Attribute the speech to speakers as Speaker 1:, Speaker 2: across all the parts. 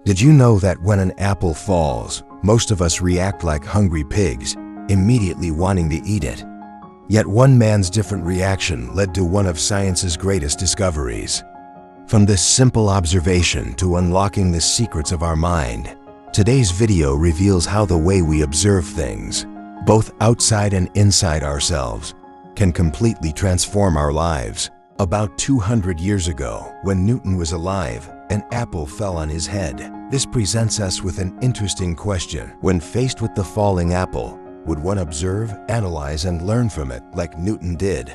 Speaker 1: Did you know that when an apple falls, most of us react like hungry pigs, immediately wanting to eat it? Yet one man's different reaction led to one of science's greatest discoveries. From this simple observation to unlocking the secrets of our mind, today's video reveals how the way we observe things, both outside and inside ourselves, can completely transform our lives. About 200 years ago, when Newton was alive, an apple fell on his head. This presents us with an interesting question. When faced with the falling apple, would one observe, analyze, and learn from it like Newton did?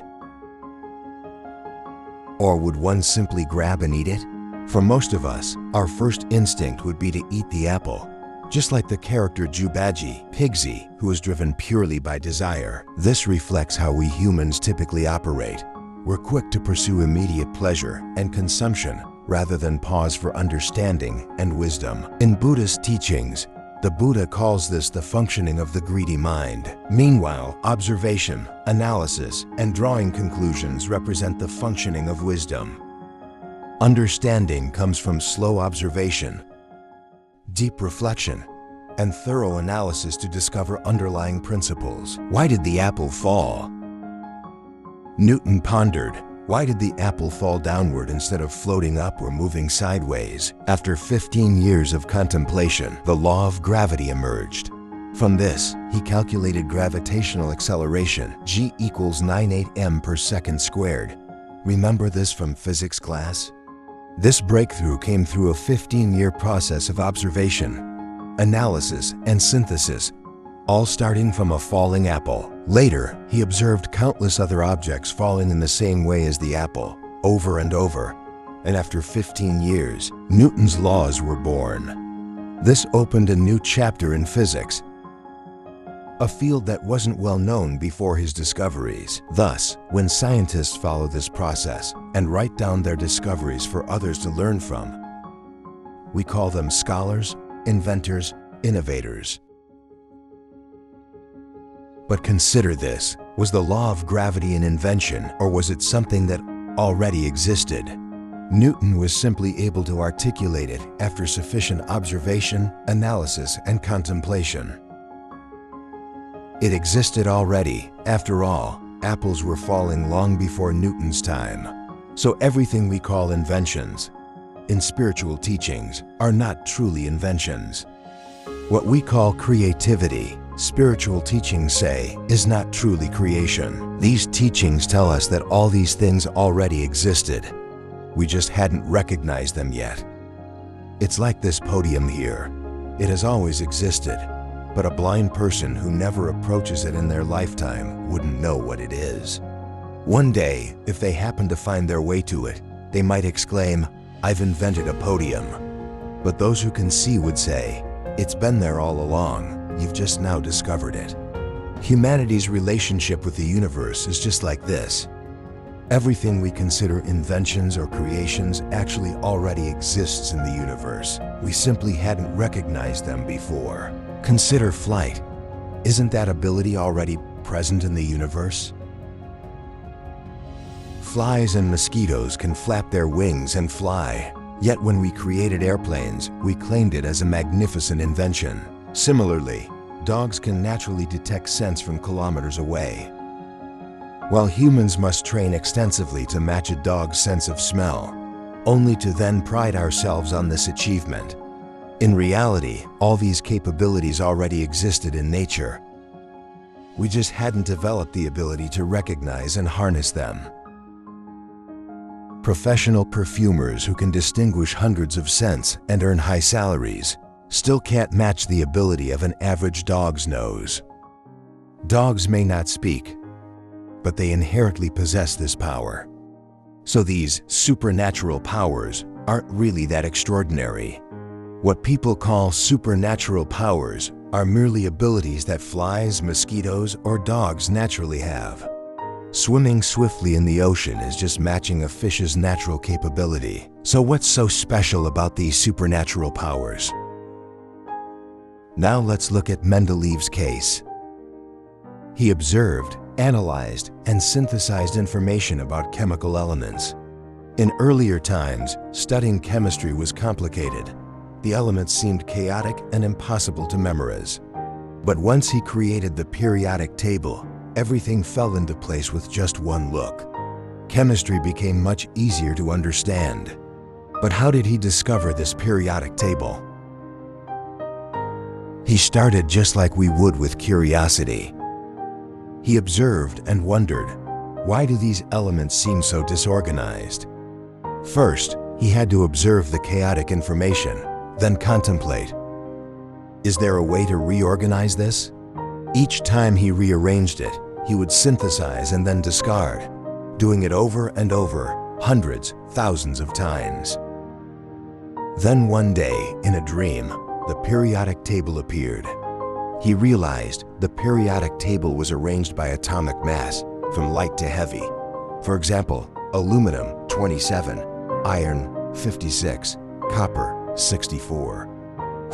Speaker 1: Or would one simply grab and eat it? For most of us, our first instinct would be to eat the apple. Just like the character Jubaji, Pigsy, who is driven purely by desire. This reflects how we humans typically operate. We're quick to pursue immediate pleasure and consumption rather than pause for understanding and wisdom. In Buddhist teachings, the Buddha calls this the functioning of the greedy mind. Meanwhile, observation, analysis, and drawing conclusions represent the functioning of wisdom. Understanding comes from slow observation, deep reflection, and thorough analysis to discover underlying principles. Why did the apple fall? Newton pondered, why did the apple fall downward instead of floating up or moving sideways? After 15 years of contemplation, the law of gravity emerged. From this, he calculated gravitational acceleration, g equals 98 m per second squared. Remember this from physics class? This breakthrough came through a 15-year process of observation, analysis, and synthesis, all starting from a falling apple. Later, he observed countless other objects falling in the same way as the apple, over and over. And after 15 years, Newton's laws were born. This opened a new chapter in physics, a field that wasn't well known before his discoveries. Thus, when scientists follow this process and write down their discoveries for others to learn from, we call them scholars, inventors, innovators. But consider this, was the law of gravity an invention, or was it something that already existed? Newton was simply able to articulate it after sufficient observation, analysis, and contemplation. It existed already. After all, apples were falling long before Newton's time. So everything we call inventions, in spiritual teachings, are not truly inventions. What we call creativity, spiritual teachings say, is not truly creation. These teachings tell us that all these things already existed. We just hadn't recognized them yet. It's like this podium here. It has always existed, but a blind person who never approaches it in their lifetime wouldn't know what it is. One day, if they happen to find their way to it, they might exclaim, "I've invented a podium." But those who can see would say, "It's been there all along. You've just now discovered it." Humanity's relationship with the universe is just like this. Everything we consider inventions or creations actually already exists in the universe. We simply hadn't recognized them before. Consider flight. Isn't that ability already present in the universe? Flies and mosquitoes can flap their wings and fly. Yet when we created airplanes, we claimed it as a magnificent invention. Similarly, dogs can naturally detect scents from kilometers away, while humans must train extensively to match a dog's sense of smell, only to then pride ourselves on this achievement. In reality, all these capabilities already existed in nature. We just hadn't developed the ability to recognize and harness them. Professional perfumers who can distinguish hundreds of scents and earn high salaries still can't match the ability of an average dog's nose. Dogs may not speak, but they inherently possess this power. So these supernatural powers aren't really that extraordinary. What people call supernatural powers are merely abilities that flies, mosquitoes, or dogs naturally have. Swimming swiftly in the ocean is just matching a fish's natural capability. So what's so special about these supernatural powers? Now let's look at Mendeleev's case. He observed, analyzed, and synthesized information about chemical elements. In earlier times, studying chemistry was complicated. The elements seemed chaotic and impossible to memorize. But once he created the periodic table, everything fell into place with just one look. Chemistry became much easier to understand. But how did he discover this periodic table? He started just like we would with curiosity. He observed and wondered, why do these elements seem so disorganized? First, he had to observe the chaotic information, then contemplate. Is there a way to reorganize this? Each time he rearranged it, he would synthesize and then discard, doing it over and over, hundreds, thousands of times. Then one day, in a dream, the periodic table appeared. He realized the periodic table was arranged by atomic mass, from light to heavy. For example, aluminum, 27, iron, 56, copper, 64.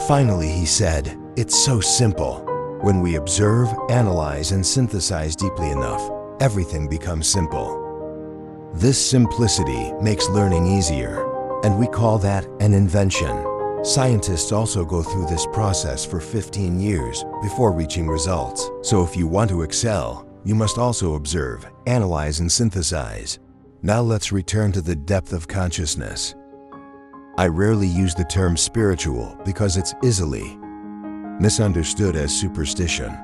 Speaker 1: Finally, he said, "It's so simple. When we observe, analyze, and synthesize deeply enough, everything becomes simple." This simplicity makes learning easier, and we call that an invention. Scientists also go through this process for 15 years before reaching results. So if you want to excel, you must also observe, analyze, and synthesize. Now let's return to the depth of consciousness. I rarely use the term spiritual because it's easily misunderstood as superstition.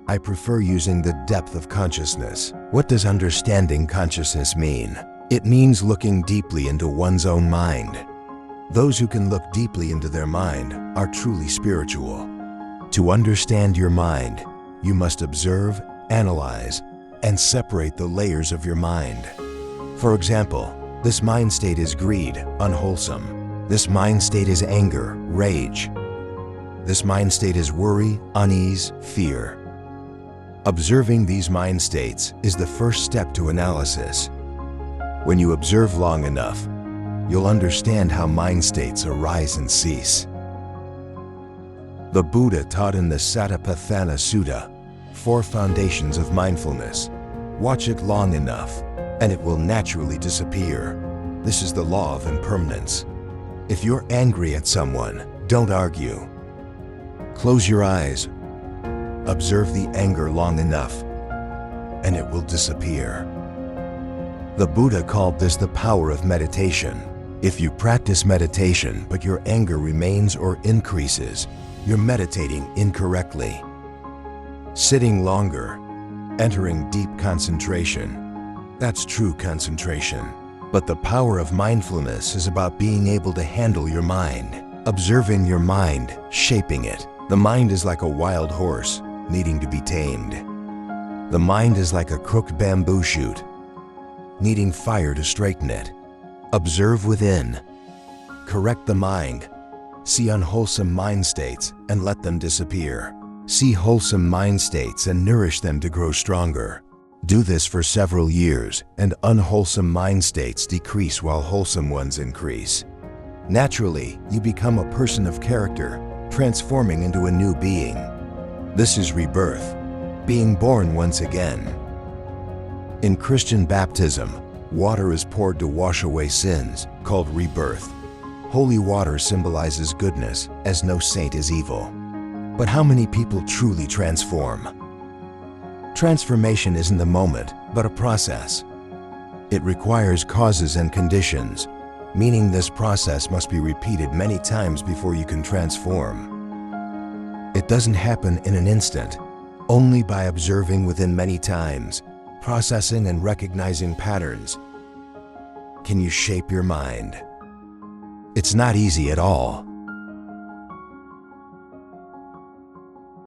Speaker 1: I prefer using the depth of consciousness. What does understanding consciousness mean? It means looking deeply into one's own mind. Those who can look deeply into their mind are truly spiritual. To understand your mind, you must observe, analyze, and separate the layers of your mind. For example, this mind state is greed, unwholesome. This mind state is anger, rage. This mind state is worry, unease, fear. Observing these mind states is the first step to analysis. When you observe long enough, you'll understand how mind states arise and cease. The Buddha taught in the Satipatthana Sutta 4 foundations of mindfulness. Watch it long enough, and it will naturally disappear. This is the law of impermanence. If you're angry at someone, don't argue. Close your eyes. Observe the anger long enough, and it will disappear. The Buddha called this the power of meditation. If you practice meditation but your anger remains or increases, you're meditating incorrectly. Sitting longer, entering deep concentration, that's true concentration. But the power of mindfulness is about being able to handle your mind, observing your mind, shaping it. The mind is like a wild horse, needing to be tamed. The mind is like a crooked bamboo shoot, needing fire to straighten it. Observe within. Correct the mind. See unwholesome mind states and let them disappear. See wholesome mind states and nourish them to grow stronger. Do this for several years, and unwholesome mind states decrease while wholesome ones increase. Naturally, you become a person of character, transforming into a new being. This is rebirth, being born once again. In Christian baptism, water is poured to wash away sins, called rebirth. Holy water symbolizes goodness, as no saint is evil. But how many people truly transform? Transformation isn't a moment, but a process. It requires causes and conditions, meaning this process must be repeated many times before you can transform. It doesn't happen in an instant, only by observing within many times, processing and recognizing patterns. Can you shape your mind? It's not easy at all.